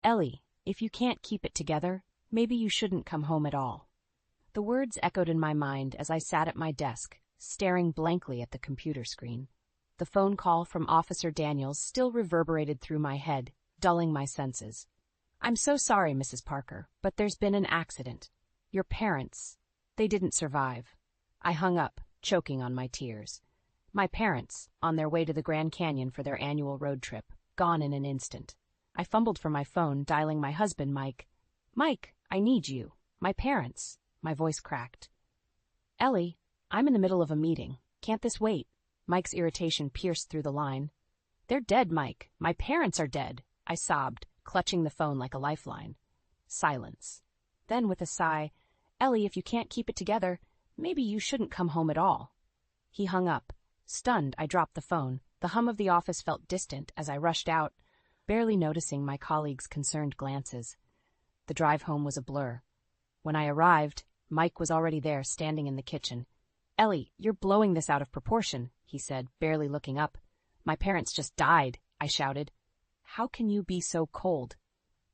Ellie, if you can't keep it together, maybe you shouldn't come home at all. The words echoed in my mind as I sat at my desk, staring blankly at the computer screen. The phone call from Officer Daniels still reverberated through my head, dulling my senses. I'm so sorry, Mrs. Parker, but there's been an accident. Your parents, they didn't survive. I hung up, choking on my tears. My parents, on their way to the Grand Canyon for their annual road trip, gone in an instant. I fumbled for my phone, dialing my husband, Mike. Mike, I need you. My parents. My voice cracked. Ellie, I'm in the middle of a meeting. Can't this wait? Mike's irritation pierced through the line. They're dead, Mike. My parents are dead. I sobbed, clutching the phone like a lifeline. Silence. Then, with a sigh, Ellie, if you can't keep it together, maybe you shouldn't come home at all. He hung up. Stunned, I dropped the phone. The hum of the office felt distant as I rushed out, barely noticing my colleagues' concerned glances. The drive home was a blur. When I arrived, Mike was already there, standing in the kitchen. Ellie, you're blowing this out of proportion, he said, barely looking up. My parents just died, I shouted. How can you be so cold?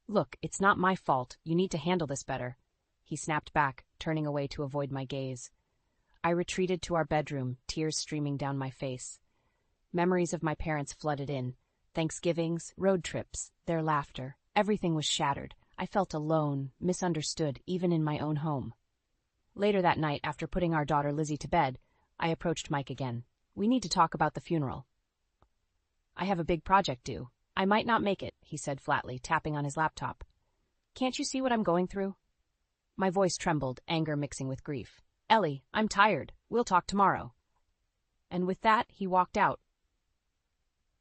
Look, it's not my fault. You need to handle this better. He snapped back, turning away to avoid my gaze. I retreated to our bedroom, tears streaming down my face. Memories of my parents flooded in. Thanksgivings, road trips, their laughter. Everything was shattered. I felt alone, misunderstood, even in my own home. Later that night, after putting our daughter Lizzie to bed, I approached Mike again. We need to talk about the funeral. I have a big project due. I might not make it, he said flatly, tapping on his laptop. Can't you see what I'm going through? My voice trembled, anger mixing with grief. Ellie, I'm tired. We'll talk tomorrow. And with that, he walked out,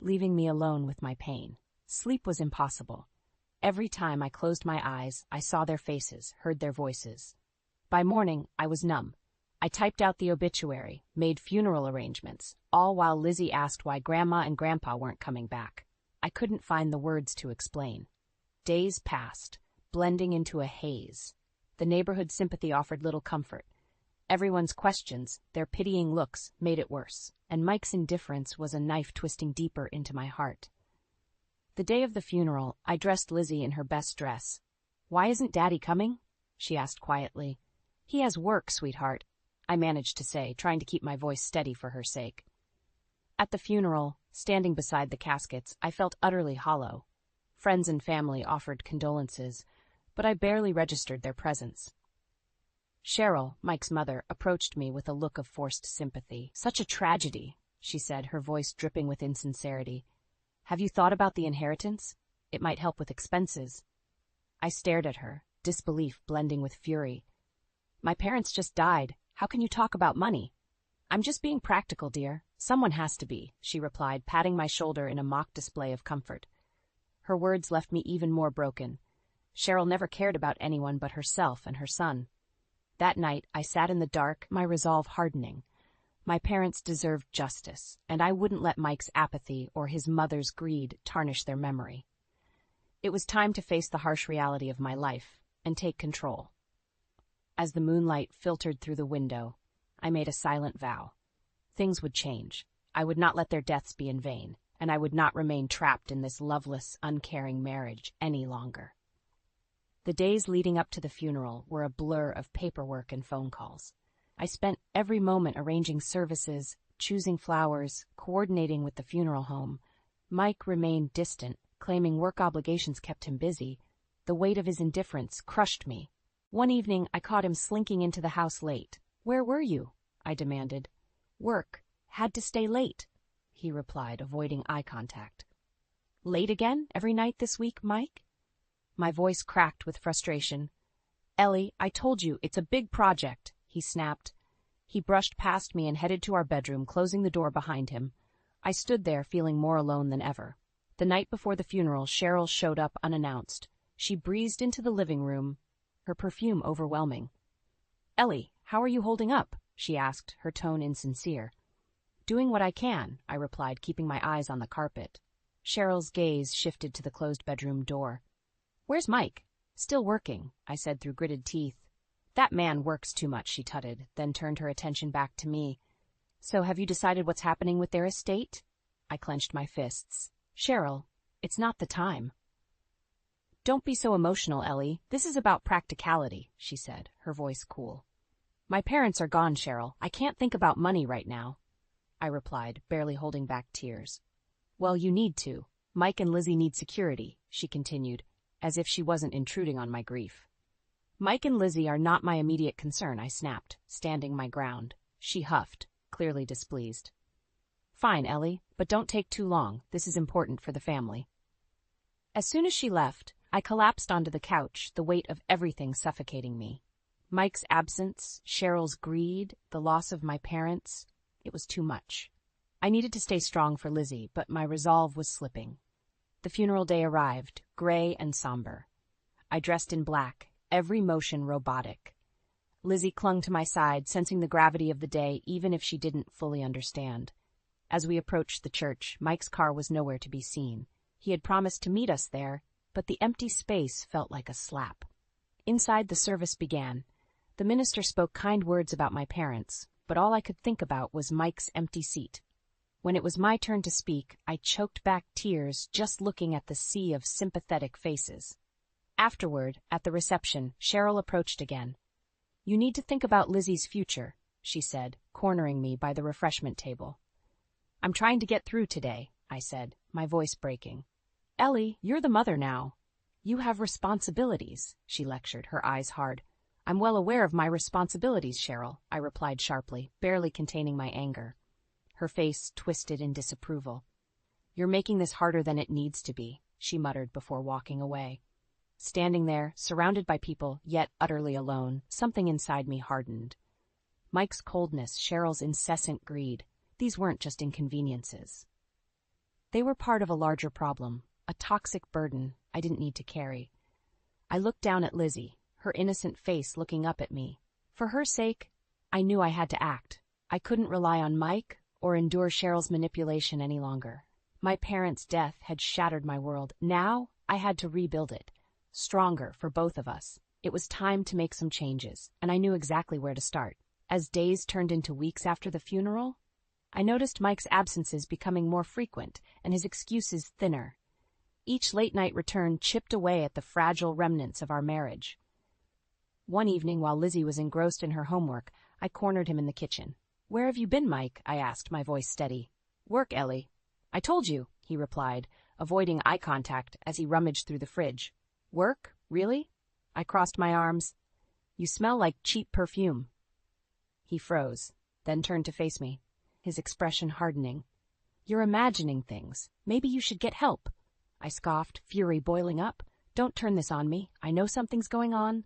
leaving me alone with my pain. Sleep was impossible. Every time I closed my eyes, I saw their faces, heard their voices. By morning, I was numb. I typed out the obituary, made funeral arrangements, all while Lizzie asked why Grandma and Grandpa weren't coming back. I couldn't find the words to explain. Days passed, blending into a haze. The neighborhood sympathy offered little comfort. Everyone's questions, their pitying looks, made it worse, and Mike's indifference was a knife twisting deeper into my heart. The day of the funeral, I dressed Lizzie in her best dress. Why isn't Daddy coming? She asked quietly. He has work, sweetheart, I managed to say, trying to keep my voice steady for her sake. At the funeral, standing beside the caskets, I felt utterly hollow. Friends and family offered condolences, but I barely registered their presence. Cheryl, Mike's mother, approached me with a look of forced sympathy. Such a tragedy, she said, her voice dripping with insincerity. Have you thought about the inheritance? It might help with expenses. I stared at her, disbelief blending with fury. My parents just died. How can you talk about money? I'm just being practical, dear. Someone has to be, she replied, patting my shoulder in a mock display of comfort. Her words left me even more broken. Cheryl never cared about anyone but herself and her son. That night, I sat in the dark, my resolve hardening. My parents deserved justice, and I wouldn't let Mike's apathy or his mother's greed tarnish their memory. It was time to face the harsh reality of my life and take control. As the moonlight filtered through the window, I made a silent vow. Things would change. I would not let their deaths be in vain, and I would not remain trapped in this loveless, uncaring marriage any longer. The days leading up to the funeral were a blur of paperwork and phone calls. I spent every moment arranging services, choosing flowers, coordinating with the funeral home. Mike remained distant, claiming work obligations kept him busy. The weight of his indifference crushed me. One evening, I caught him slinking into the house late. Where were you? I demanded. Work. Had to stay late, he replied, avoiding eye contact. Late again? Every night this week, Mike? My voice cracked with frustration. Ellie, I told you, it's a big project, he snapped. He brushed past me and headed to our bedroom, closing the door behind him. I stood there, feeling more alone than ever. The night before the funeral, Cheryl showed up unannounced. She breezed into the living room, her perfume overwhelming. Ellie, how are you holding up? She asked, her tone insincere. Doing what I can, I replied, keeping my eyes on the carpet. Cheryl's gaze shifted to the closed bedroom door. Where's Mike? Still working, I said through gritted teeth. That man works too much, she tutted, then turned her attention back to me. So have you decided what's happening with their estate? I clenched my fists. Cheryl, it's not the time. Don't be so emotional, Ellie. This is about practicality, she said, her voice cool. My parents are gone, Cheryl. I can't think about money right now, I replied, barely holding back tears. Well, you need to. Mike and Lizzie need security, she continued, as if she wasn't intruding on my grief. Mike and Lizzie are not my immediate concern, I snapped, standing my ground. She huffed, clearly displeased. Fine, Ellie, but don't take too long. This is important for the family. As soon as she left, I collapsed onto the couch, the weight of everything suffocating me. Mike's absence, Cheryl's greed, the loss of my parents. It was too much. I needed to stay strong for Lizzie, but my resolve was slipping. The funeral day arrived, gray and somber. I dressed in black, every motion robotic. Lizzie clung to my side, sensing the gravity of the day, even if she didn't fully understand. As we approached the church, Mike's car was nowhere to be seen. He had promised to meet us there, but the empty space felt like a slap. Inside, the service began. The minister spoke kind words about my parents, but all I could think about was Mike's empty seat. When it was my turn to speak, I choked back tears just looking at the sea of sympathetic faces. Afterward, at the reception, Cheryl approached again. You need to think about Lizzie's future, she said, cornering me by the refreshment table. I'm trying to get through today, I said, my voice breaking. Ellie, you're the mother now. You have responsibilities, she lectured, her eyes hard. I'm well aware of my responsibilities, Cheryl, I replied sharply, barely containing my anger. Her face twisted in disapproval. You're making this harder than it needs to be, she muttered before walking away. Standing there, surrounded by people, yet utterly alone, something inside me hardened. Mike's coldness, Cheryl's incessant greed, these weren't just inconveniences. They were part of a larger problem, a toxic burden I didn't need to carry. I looked down at Lizzie, her innocent face looking up at me. For her sake, I knew I had to act. I couldn't rely on Mike or endure Cheryl's manipulation any longer. My parents' death had shattered my world. Now I had to rebuild it, stronger for both of us. It was time to make some changes, and I knew exactly where to start. As days turned into weeks after the funeral, I noticed Mike's absences becoming more frequent and his excuses thinner. Each late-night return chipped away at the fragile remnants of our marriage. One evening, while Lizzie was engrossed in her homework, I cornered him in the kitchen. Where have you been, Mike? I asked, my voice steady. Work, Ellie. I told you, he replied, avoiding eye contact as he rummaged through the fridge. Work? Really? I crossed my arms. You smell like cheap perfume. He froze, then turned to face me, his expression hardening. You're imagining things. Maybe you should get help. I scoffed, fury boiling up. Don't turn this on me. I know something's going on.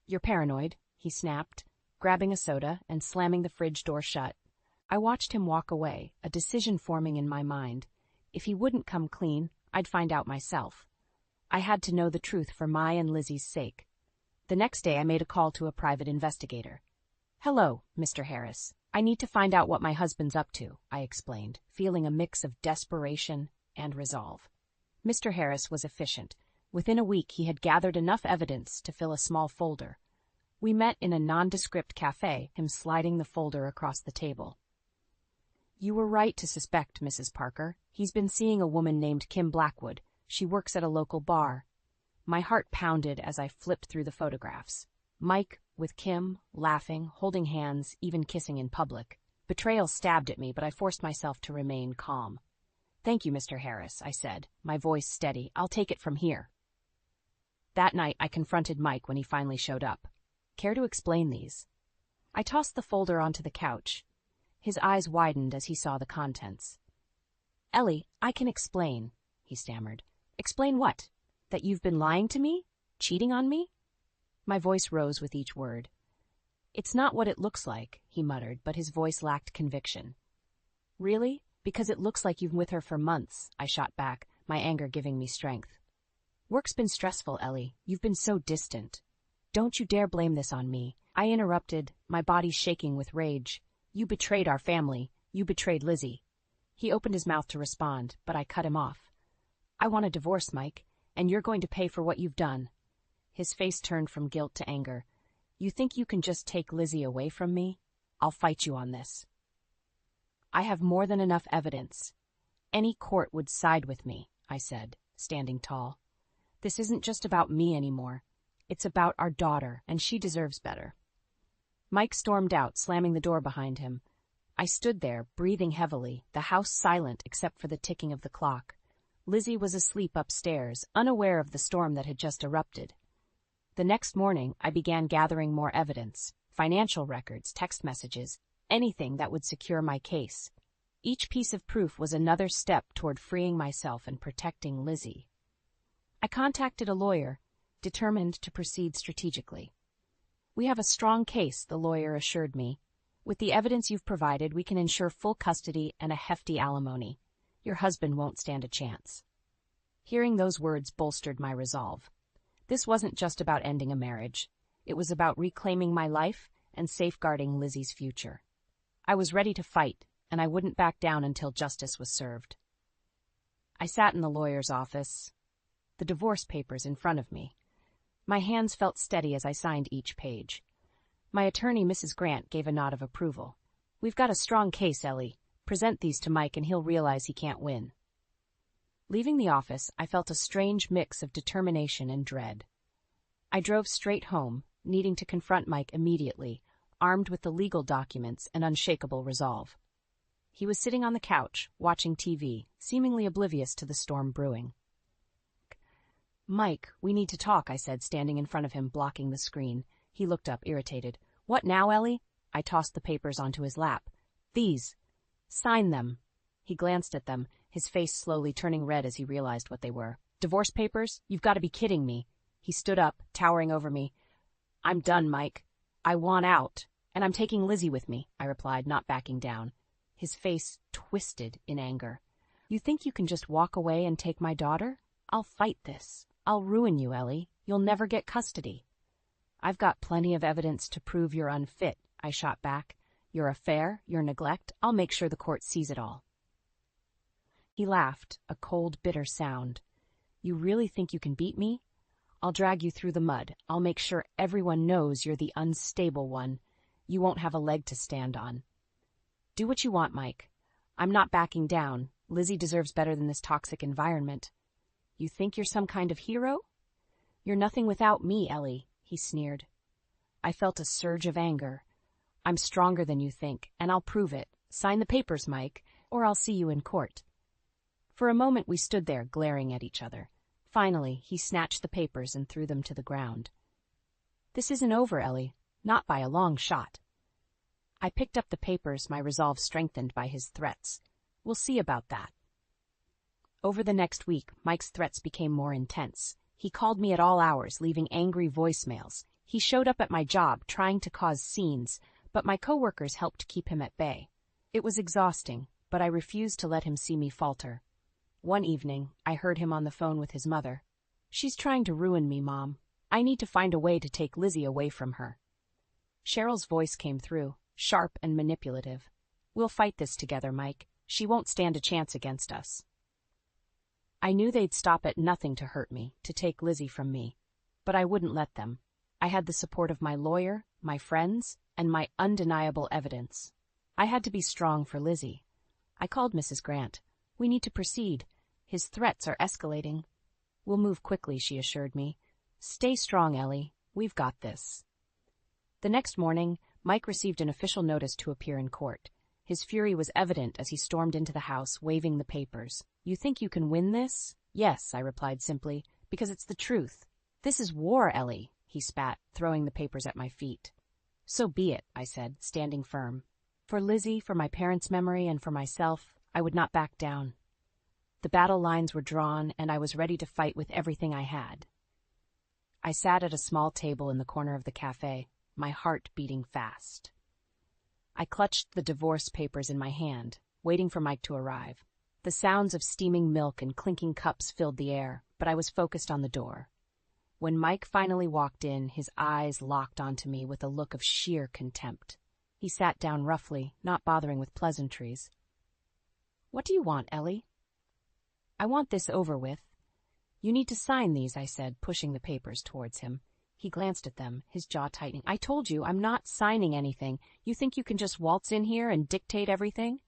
You're paranoid, he snapped, grabbing a soda and slamming the fridge door shut. I watched him walk away, a decision forming in my mind. If he wouldn't come clean, I'd find out myself. I had to know the truth for my and Lizzie's sake. The next day I made a call to a private investigator. Hello, Mr. Harris. I need to find out what my husband's up to, I explained, feeling a mix of desperation and resolve. Mr. Harris was efficient. Within a week he had gathered enough evidence to fill a small folder. We met in a nondescript cafe, him sliding the folder across the table. You were right to suspect, Mrs. Parker. He's been seeing a woman named Kim Blackwood. She works at a local bar. My heart pounded as I flipped through the photographs. Mike with Kim, laughing, holding hands, even kissing in public. Betrayal stabbed at me, but I forced myself to remain calm. Thank you, Mr. Harris, I said, my voice steady. I'll take it from here. That night, I confronted Mike when he finally showed up. Care to explain these? I tossed the folder onto the couch. His eyes widened as he saw the contents. Ellie, I can explain, he stammered. Explain what? That you've been lying to me? Cheating on me? My voice rose with each word. It's not what it looks like, he muttered, but his voice lacked conviction. Really? Because it looks like you've been with her for months, I shot back, my anger giving me strength. Work's been stressful, Ellie. You've been so distant. Don't you dare blame this on me. I interrupted, my body shaking with rage. You betrayed our family. You betrayed Lizzie. He opened his mouth to respond, but I cut him off. I want a divorce, Mike, and you're going to pay for what you've done. His face turned from guilt to anger. You think you can just take Lizzie away from me? I'll fight you on this. I have more than enough evidence. Any court would side with me, I said, standing tall. This isn't just about me anymore. It's about our daughter, and she deserves better. Mike stormed out, slamming the door behind him. I stood there, breathing heavily, the house silent except for the ticking of the clock. Lizzie was asleep upstairs, unaware of the storm that had just erupted. The next morning, I began gathering more evidence, financial records, text messages, anything that would secure my case. Each piece of proof was another step toward freeing myself and protecting Lizzie. I contacted a lawyer, determined to proceed strategically. "We have a strong case," the lawyer assured me. "With the evidence you've provided, we can ensure full custody and a hefty alimony. Your husband won't stand a chance." Hearing those words bolstered my resolve. This wasn't just about ending a marriage. It was about reclaiming my life and safeguarding Lizzie's future. I was ready to fight, and I wouldn't back down until justice was served. I sat in the lawyer's office, the divorce papers in front of me. My hands felt steady as I signed each page. My attorney, Mrs. Grant, gave a nod of approval. "We've got a strong case, Ellie. Present these to Mike and he'll realize he can't win." Leaving the office, I felt a strange mix of determination and dread. I drove straight home, needing to confront Mike immediately, armed with the legal documents and unshakable resolve. He was sitting on the couch, watching TV, seemingly oblivious to the storm brewing. "Mike, we need to talk," I said, standing in front of him, blocking the screen. He looked up, irritated. "What now, Ellie?" I tossed the papers onto his lap. "These. Sign them." He glanced at them, his face slowly turning red as he realized what they were. "Divorce papers? You've got to be kidding me." He stood up, towering over me. "I'm done, Mike. I want out, and I'm taking Lizzie with me," I replied, not backing down. His face twisted in anger. "You think you can just walk away and take my daughter? I'll fight this. I'll ruin you, Ellie. You'll never get custody." "I've got plenty of evidence to prove you're unfit," I shot back. "Your affair, your neglect, I'll make sure the court sees it all." He laughed, a cold, bitter sound. "You really think you can beat me? I'll drag you through the mud. I'll make sure everyone knows you're the unstable one. You won't have a leg to stand on." "Do what you want, Mike. I'm not backing down. Lizzie deserves better than this toxic environment." "You think you're some kind of hero?" "You're nothing without me, Ellie," he sneered. I felt a surge of anger. "I'm stronger than you think, and I'll prove it. Sign the papers, Mike, or I'll see you in court." For a moment we stood there, glaring at each other. Finally, he snatched the papers and threw them to the ground. "This isn't over, Ellie. Not by a long shot." I picked up the papers, my resolve strengthened by his threats. "We'll see about that." Over the next week, Mike's threats became more intense. He called me at all hours, leaving angry voicemails. He showed up at my job, trying to cause scenes, but my coworkers helped keep him at bay. It was exhausting, but I refused to let him see me falter. One evening, I heard him on the phone with his mother. "She's trying to ruin me, Mom. I need to find a way to take Lizzie away from her." Cheryl's voice came through, sharp and manipulative. "We'll fight this together, Mike. She won't stand a chance against us." I knew they'd stop at nothing to hurt me, to take Lizzie from me. But I wouldn't let them. I had the support of my lawyer, my friends, and my undeniable evidence. I had to be strong for Lizzie. I called Mrs. Grant. "We need to proceed. His threats are escalating." "We'll move quickly," she assured me. "Stay strong, Ellie. We've got this." The next morning, Mike received an official notice to appear in court. His fury was evident as he stormed into the house, waving the papers. "You think you can win this?" "Yes," I replied simply, "because it's the truth." "This is war, Ellie," he spat, throwing the papers at my feet. "So be it," I said, standing firm. For Lizzie, for my parents' memory, and for myself, I would not back down. The battle lines were drawn, and I was ready to fight with everything I had. I sat at a small table in the corner of the cafe, my heart beating fast. I clutched the divorce papers in my hand, waiting for Mike to arrive. The sounds of steaming milk and clinking cups filled the air, but I was focused on the door. When Mike finally walked in, his eyes locked onto me with a look of sheer contempt. He sat down roughly, not bothering with pleasantries. "What do you want, Ellie?" "I want this over with." "You need to sign these," I said, pushing the papers towards him. He glanced at them, his jaw tightening. "I told you, I'm not signing anything. You think you can just waltz in here and dictate everything?"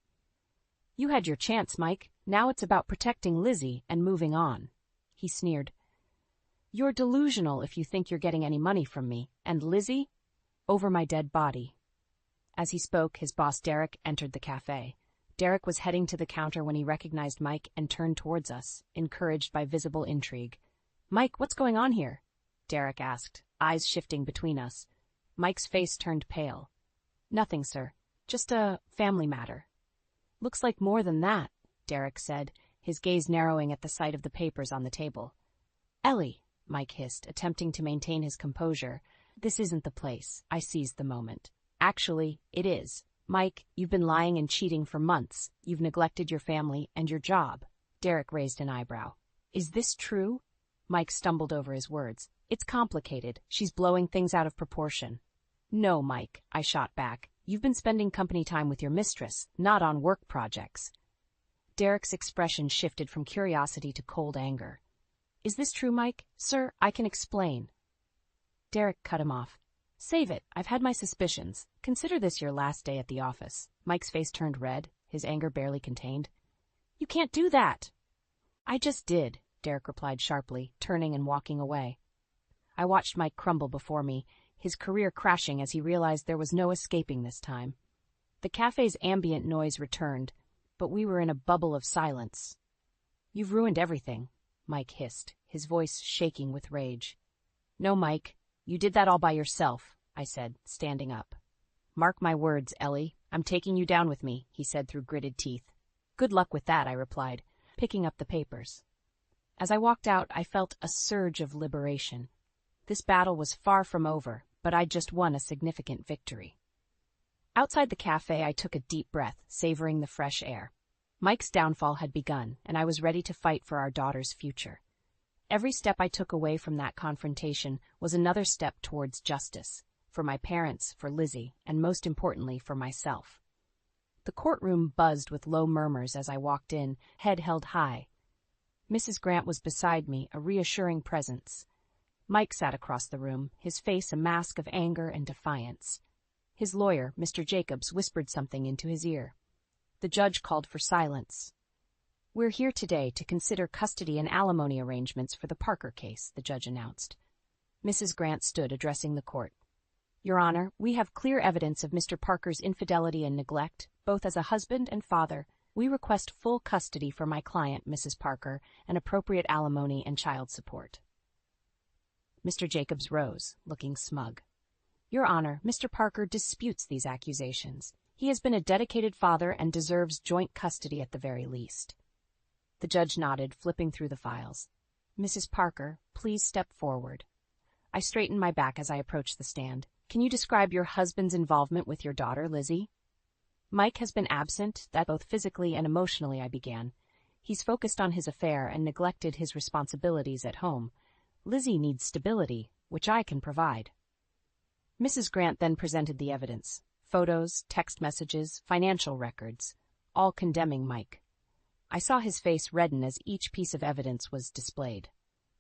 "You had your chance, Mike. Now it's about protecting Lizzie and moving on." He sneered. You're delusional if you think you're getting any money from me. And Lizzie? Over my dead body. As he spoke, his boss Derek entered the cafe. Derek was heading to the counter when he recognized Mike and turned towards us, encouraged by visible intrigue. Mike, what's going on here? Derek asked, eyes shifting between us. Mike's face turned pale. Nothing, sir. Just a family matter. Looks like more than that, Derek said, his gaze narrowing at the sight of the papers on the table. Ellie, Mike hissed, attempting to maintain his composure. This isn't the place. I seized the moment. Actually, it is. Mike, you've been lying and cheating for months. You've neglected your family and your job. Derek raised an eyebrow. Is this true? Mike stumbled over his words. It's complicated. She's blowing things out of proportion. No, Mike, I shot back. You've been spending company time with your mistress, not on work projects. Derek's expression shifted from curiosity to cold anger. Is this true, Mike? Sir, I can explain. Derek cut him off. Save it. I've had my suspicions. Consider this your last day at the office. Mike's face turned red, his anger barely contained. You can't do that. I just did, Derek replied sharply, turning and walking away. I watched Mike crumble before me, his career crashing as he realized there was no escaping this time. The cafe's ambient noise returned, but we were in a bubble of silence. You've ruined everything, Mike hissed, his voice shaking with rage. No, Mike. You did that all by yourself, I said, standing up. Mark my words, Ellie. I'm taking you down with me, he said through gritted teeth. Good luck with that, I replied, picking up the papers. As I walked out, I felt a surge of liberation. This battle was far from over, but I'd just won a significant victory. Outside the cafe, I took a deep breath, savoring the fresh air. Mike's downfall had begun, and I was ready to fight for our daughter's future. Every step I took away from that confrontation was another step towards justice, for my parents, for Lizzie, and most importantly, for myself. The courtroom buzzed with low murmurs as I walked in, head held high. Mrs. Grant was beside me, a reassuring presence. Mike sat across the room, his face a mask of anger and defiance. His lawyer, Mr. Jacobs, whispered something into his ear. The judge called for silence. We're here today to consider custody and alimony arrangements for the Parker case, the judge announced. Mrs. Grant stood, addressing the court. Your Honor, we have clear evidence of Mr. Parker's infidelity and neglect, both as a husband and father. We request full custody for my client, Mrs. Parker, and appropriate alimony and child support. Mr. Jacobs rose, looking smug. Your Honor, Mr. Parker disputes these accusations. He has been a dedicated father and deserves joint custody at the very least. The judge nodded, flipping through the files. Mrs. Parker, please step forward. I straightened my back as I approached the stand. Can you describe your husband's involvement with your daughter, Lizzie? Mike has been absent, that both physically and emotionally, I began. He's focused on his affair and neglected his responsibilities at home. Lizzie needs stability, which I can provide. Mrs. Grant then presented the evidence. Photos, text messages, financial records, all condemning Mike. I saw his face redden as each piece of evidence was displayed.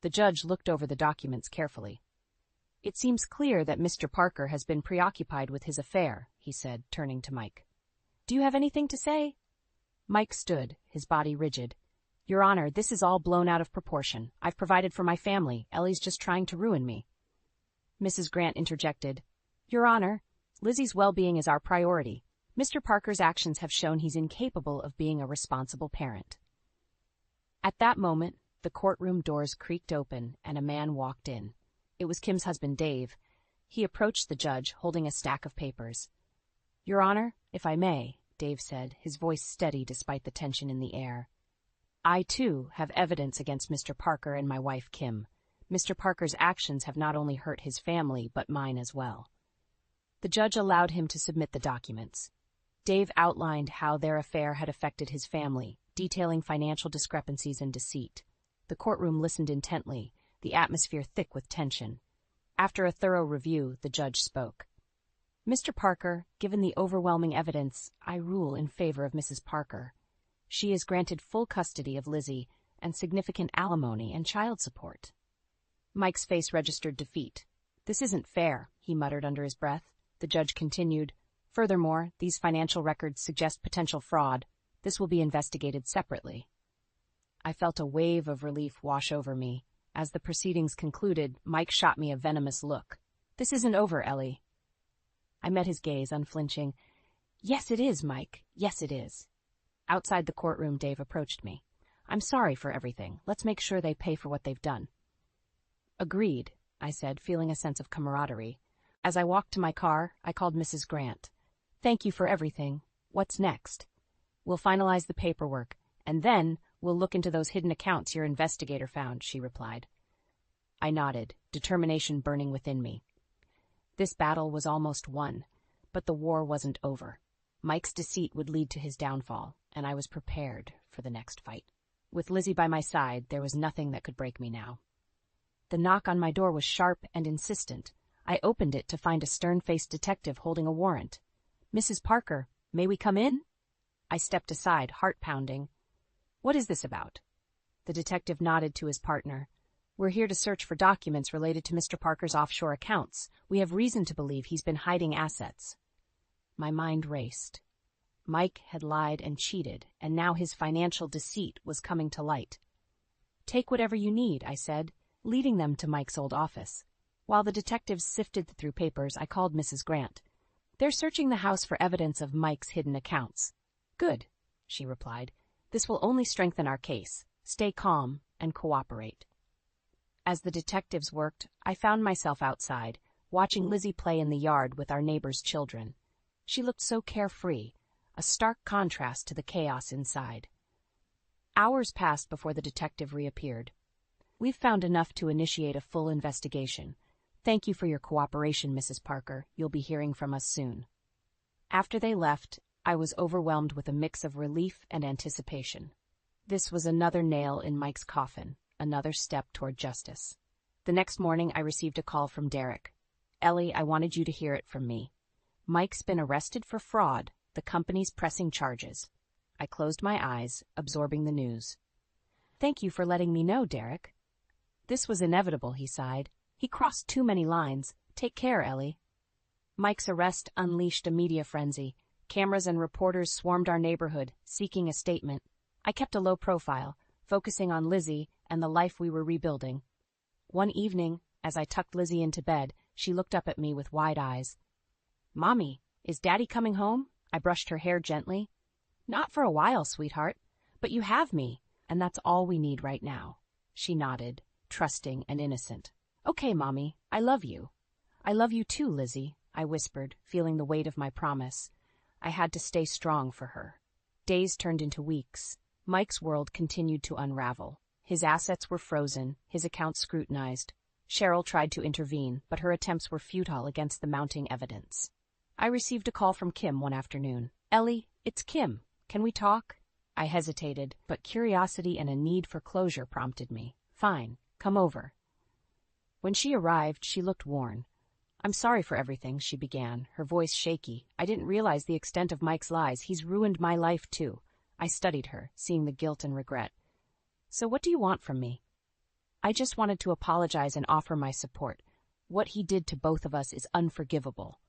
The judge looked over the documents carefully. It seems clear that Mr. Parker has been preoccupied with his affair, he said, turning to Mike. Do you have anything to say? Mike stood, his body rigid. Your Honor, this is all blown out of proportion. I've provided for my family. Ellie's just trying to ruin me. Mrs. Grant interjected. Your Honor, Lizzie's well-being is our priority. Mr. Parker's actions have shown he's incapable of being a responsible parent. At that moment, the courtroom doors creaked open and a man walked in. It was Kim's husband, Dave. He approached the judge, holding a stack of papers. Your Honor, if I may, Dave said, his voice steady despite the tension in the air. I, too, have evidence against Mr. Parker and my wife, Kim. Mr. Parker's actions have not only hurt his family, but mine as well. The judge allowed him to submit the documents. Dave outlined how their affair had affected his family, detailing financial discrepancies and deceit. The courtroom listened intently, the atmosphere thick with tension. After a thorough review, the judge spoke. Mr. Parker, given the overwhelming evidence, I rule in favor of Mrs. Parker. She is granted full custody of Lizzie and significant alimony and child support. Mike's face registered defeat. This isn't fair, he muttered under his breath. The judge continued. Furthermore, these financial records suggest potential fraud. This will be investigated separately. I felt a wave of relief wash over me. As the proceedings concluded, Mike shot me a venomous look. "This isn't over, Ellie." I met his gaze, unflinching. "Yes, it is, Mike. Yes, it is." Outside the courtroom, Dave approached me. "I'm sorry for everything. Let's make sure they pay for what they've done." "Agreed," I said, feeling a sense of camaraderie. As I walked to my car, I called Mrs. Grant. "Thank you for everything. What's next?" "We'll finalize the paperwork, and then we'll look into those hidden accounts your investigator found," she replied. I nodded, determination burning within me. This battle was almost won, but the war wasn't over. Mike's deceit would lead to his downfall, and I was prepared for the next fight. With Lizzie by my side, there was nothing that could break me now. The knock on my door was sharp and insistent. I opened it to find a stern-faced detective holding a warrant. "Mrs. Parker, may we come in?" I stepped aside, heart pounding. "What is this about?" The detective nodded to his partner. "We're here to search for documents related to Mr. Parker's offshore accounts. We have reason to believe he's been hiding assets." My mind raced. Mike had lied and cheated, and now his financial deceit was coming to light. "Take whatever you need," I said, leading them to Mike's old office. While the detectives sifted through papers, I called Mrs. Grant. "They're searching the house for evidence of Mike's hidden accounts." "Good," she replied. "This will only strengthen our case. Stay calm and cooperate." As the detectives worked, I found myself outside, watching Lizzie play in the yard with our neighbor's children. She looked so carefree, a stark contrast to the chaos inside. Hours passed before the detective reappeared. "We've found enough to initiate a full investigation. Thank you for your cooperation, Mrs. Parker. You'll be hearing from us soon." After they left, I was overwhelmed with a mix of relief and anticipation. This was another nail in Mike's coffin, another step toward justice. The next morning, I received a call from Derek. "Ellie, I wanted you to hear it from me. Mike's been arrested for fraud. The company's pressing charges." I closed my eyes, absorbing the news. "Thank you for letting me know, Derek." "This was inevitable," he sighed. "He crossed too many lines. Take care, Ellie." Mike's arrest unleashed a media frenzy. Cameras and reporters swarmed our neighborhood, seeking a statement. I kept a low profile, focusing on Lizzie and the life we were rebuilding. One evening, as I tucked Lizzie into bed, she looked up at me with wide eyes. "Mommy, is Daddy coming home?" I brushed her hair gently. "Not for a while, sweetheart, but you have me, and that's all we need right now." She nodded, trusting and innocent. "Okay, Mommy, I love you." "I love you too, Lizzie," I whispered, feeling the weight of my promise. I had to stay strong for her. Days turned into weeks. Mike's world continued to unravel. His assets were frozen, his accounts scrutinized. Cheryl tried to intervene, but her attempts were futile against the mounting evidence. I received a call from Kim one afternoon. "Ellie, it's Kim. Can we talk?" I hesitated, but curiosity and a need for closure prompted me. "Fine, come over." When she arrived, she looked worn. "I'm sorry for everything," she began, her voice shaky. "I didn't realize the extent of Mike's lies. He's ruined my life, too." I studied her, seeing the guilt and regret. "So what do you want from me?" "I just wanted to apologize and offer my support. What he did to both of us is unforgivable."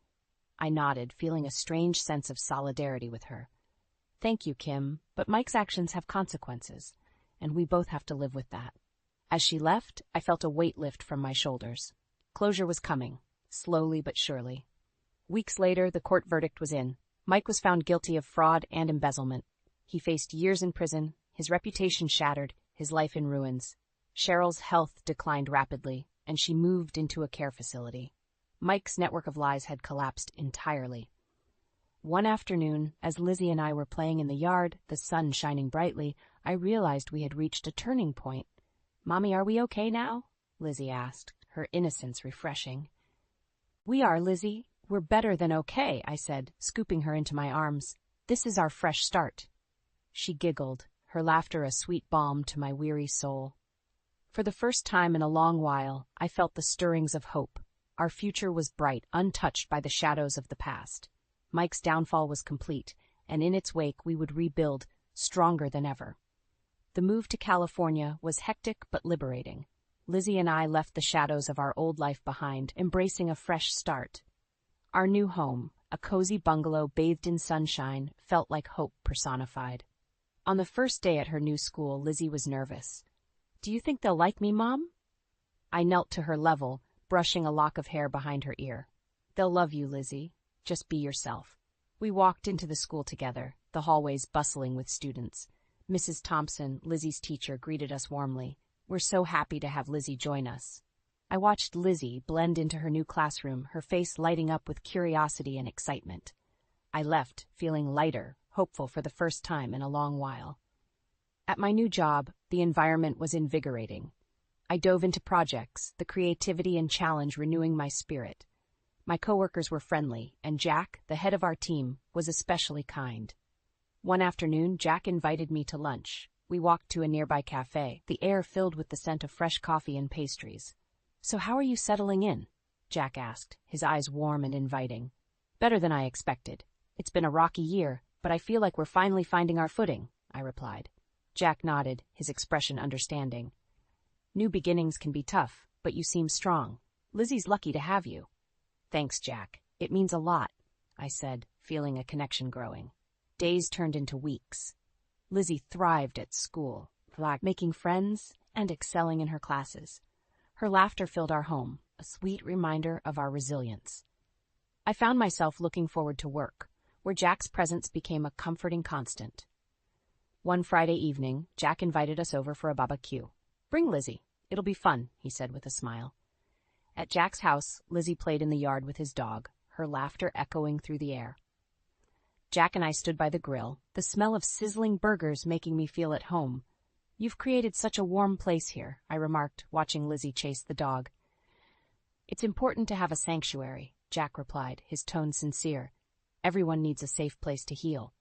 I nodded, feeling a strange sense of solidarity with her. "Thank you, Kim, but Mike's actions have consequences, and we both have to live with that." As she left, I felt a weight lift from my shoulders. Closure was coming, slowly but surely. Weeks later, the court verdict was in. Mike was found guilty of fraud and embezzlement. He faced years in prison, his reputation shattered, his life in ruins. Cheryl's health declined rapidly, and she moved into a care facility. Mike's network of lies had collapsed entirely. One afternoon, as Lizzie and I were playing in the yard, the sun shining brightly, I realized we had reached a turning point. "Mommy, are we okay now?" Lizzie asked, her innocence refreshing. "We are, Lizzie. We're better than okay," I said, scooping her into my arms. "This is our fresh start." She giggled, her laughter a sweet balm to my weary soul. For the first time in a long while, I felt the stirrings of hope. Our future was bright, untouched by the shadows of the past. Mike's downfall was complete, and in its wake we would rebuild, stronger than ever. The move to California was hectic but liberating. Lizzie and I left the shadows of our old life behind, embracing a fresh start. Our new home, a cozy bungalow bathed in sunshine, felt like hope personified. On the first day at her new school, Lizzie was nervous. "Do you think they'll like me, Mom?" I knelt to her level, brushing a lock of hair behind her ear. "They'll love you, Lizzie. Just be yourself." We walked into the school together, the hallways bustling with students. Mrs. Thompson, Lizzie's teacher, greeted us warmly. "We're so happy to have Lizzie join us." I watched Lizzie blend into her new classroom, her face lighting up with curiosity and excitement. I left, feeling lighter, hopeful for the first time in a long while. At my new job, the environment was invigorating. I dove into projects, the creativity and challenge renewing my spirit. My coworkers were friendly, and Jack, the head of our team, was especially kind. One afternoon, Jack invited me to lunch. We walked to a nearby cafe, the air filled with the scent of fresh coffee and pastries. "So how are you settling in?" Jack asked, his eyes warm and inviting. "Better than I expected. It's been a rocky year, but I feel like we're finally finding our footing," I replied. Jack nodded, his expression understanding. "New beginnings can be tough, but you seem strong. Lizzie's lucky to have you." "Thanks, Jack. It means a lot," I said, feeling a connection growing. Days turned into weeks. Lizzie thrived at school, making friends and excelling in her classes. Her laughter filled our home, a sweet reminder of our resilience. I found myself looking forward to work, where Jack's presence became a comforting constant. One Friday evening, Jack invited us over for a barbecue. "Bring Lizzie. It'll be fun," he said with a smile. At Jack's house, Lizzie played in the yard with his dog, her laughter echoing through the air. Jack and I stood by the grill, the smell of sizzling burgers making me feel at home. "You've created such a warm place here," I remarked, watching Lizzie chase the dog. "It's important to have a sanctuary," Jack replied, his tone sincere. "Everyone needs a safe place to heal."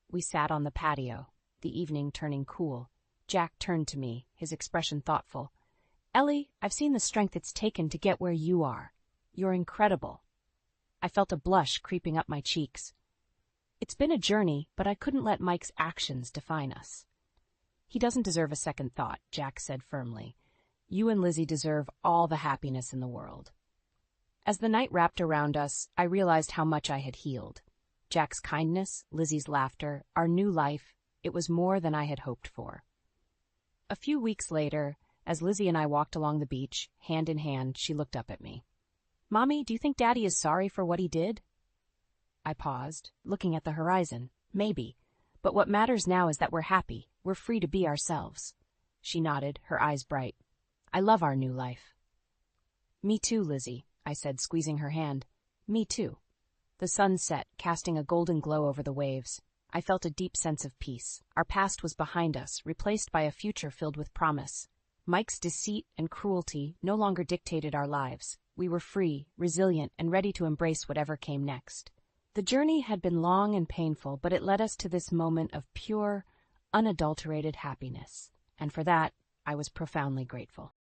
We sat on the patio, the evening turning cool. Jack turned to me, his expression thoughtful. "Ellie, I've seen the strength it's taken to get where you are. You're incredible." I felt a blush creeping up my cheeks. "It's been a journey, but I couldn't let Mike's actions define us." "He doesn't deserve a second thought," Jack said firmly. "You and Lizzie deserve all the happiness in the world." As the night wrapped around us, I realized how much I had healed. Jack's kindness, Lizzie's laughter, our new life, it was more than I had hoped for. A few weeks later, as Lizzie and I walked along the beach, hand in hand, she looked up at me. "Mommy, do you think Daddy is sorry for what he did?" I paused, looking at the horizon. "Maybe. But what matters now is that we're happy. We're free to be ourselves." She nodded, her eyes bright. "I love our new life." "Me too, Lizzie," I said, squeezing her hand. "Me too." The sun set, casting a golden glow over the waves. I felt a deep sense of peace. Our past was behind us, replaced by a future filled with promise. Mike's deceit and cruelty no longer dictated our lives. We were free, resilient, and ready to embrace whatever came next. The journey had been long and painful, but it led us to this moment of pure, unadulterated happiness. And for that, I was profoundly grateful.